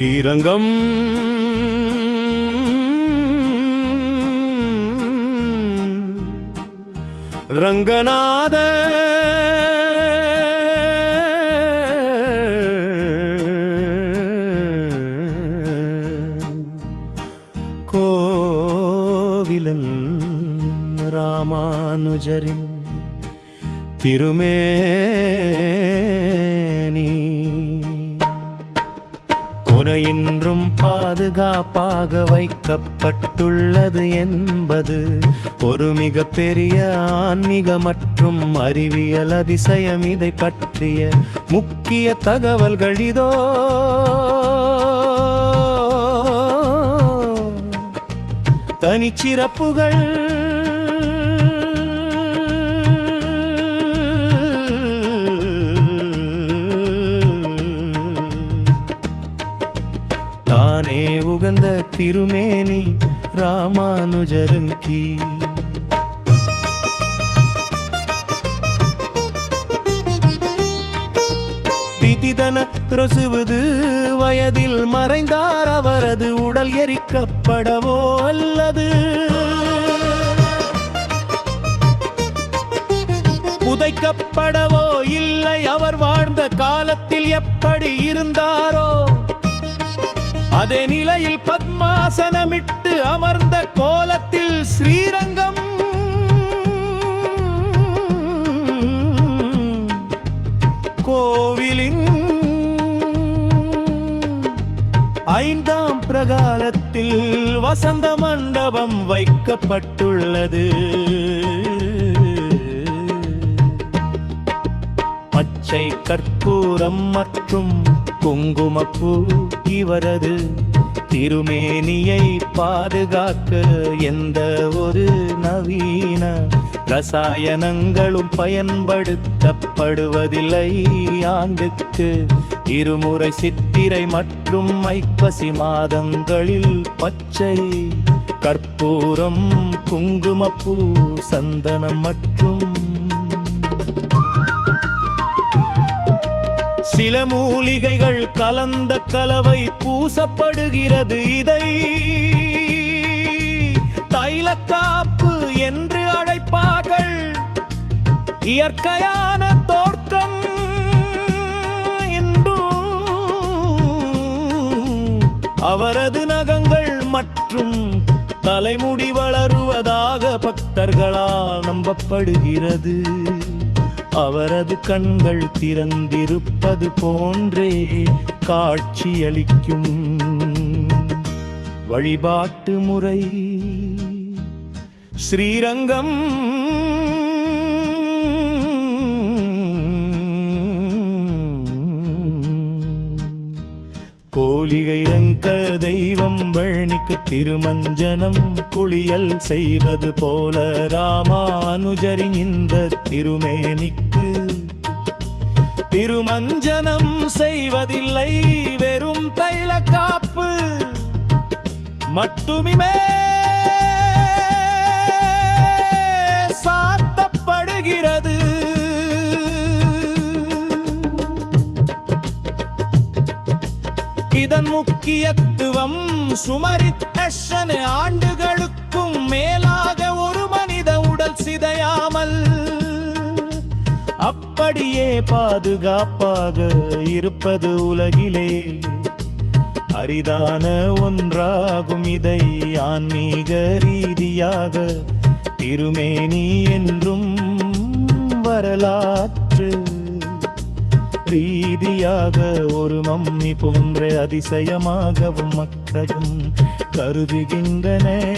Srirangam Ranganatha covalent ராமானுஜரின் திருமேனி குறையின்றும் பாதுகாப்பாக வைக்கப்பட்டுள்ளது என்பது ஒரு மிக பெரிய ஆன்மீக மற்றும் அறிவியல் அதிசயம். இதை பற்றிய முக்கிய தகவல்கள் இதோ. தனிச்சிறப்புகள் தானே உகந்த திருமேனி ராமானுஜரின் கீழ் திதிதன பிரசுவது வயதில் மறைந்தார். அவரது உடல் எரிக்கப்படவோ அல்லது புதைக்கப்படவோ இல்லை. அவர் வாழ்ந்த காலத்தில் எப்படி இருந்தாரோ அதே நிலையில் பத்மாசனமிட்டு அமர்ந்த கோலத்தில் ஸ்ரீரங்கம் கோவிலின் 5ஆம் பிரகாரத்தில் வசந்த மண்டபம் வைக்கப்பட்டுள்ளது. பச்சை கற்பூரம் மற்றும் குங்குமப்பூ இவரது திருமேனியை பாதுகாக்க எந்த ஒரு நவீன ரசாயனங்களும் பயன்படுத்தப்படுவதில்லை. ஆண்டுக்கு 2 முறை சித்திரை மற்றும் ஐப்பசி மாதங்களில் பச்சை கற்பூரம், குங்குமப்பூ, சந்தனம் மற்றும் சில மூலிகைகள் கலந்த கலவை பூசப்படுகிறது. இதை தைலக்காப்பு என்று அழைப்பார்கள். இயற்கையான தோற்றம் என்றும் அவரது நகங்கள் மற்றும் தலைமுடி வளருவதாக பக்தர்களால் நம்பப்படுகிறது. அவரது கண்கள் திறந்திருப்பது போன்றே காட்சியளிக்கும். வழிபாட்டு முறை ஸ்ரீரங்கம் கோலிகை ரங்க தெய்வம் பழனிக்கு திருமஞ்சனம் குளியல் செய்வது போல ராமானுஜரின் இந்த திருமேனிக்கு திருமஞ்சனம் செய்வதில்லை. வெறும் தைலக்காப்பு மட்டுமே சாத்தப்படுகிறது. இதன் முக்கியத்துவம் சுமார் 8 ஆண்டுகளுக்கும் மேலாக ஒரு மனித உடல் சிதையாமல் அப்படியே பாதுகாப்பாக இருப்பது உலகிலே அரிதான ஒன்றாகும். இதை ஆன்மீக ரீதியாக திருமேனி என்றும் வரலாற்று ரீதியாக ஒரு மம்மி போன்ற அதிசயமாகவும் மக்களும் கருதுகின்றனர்.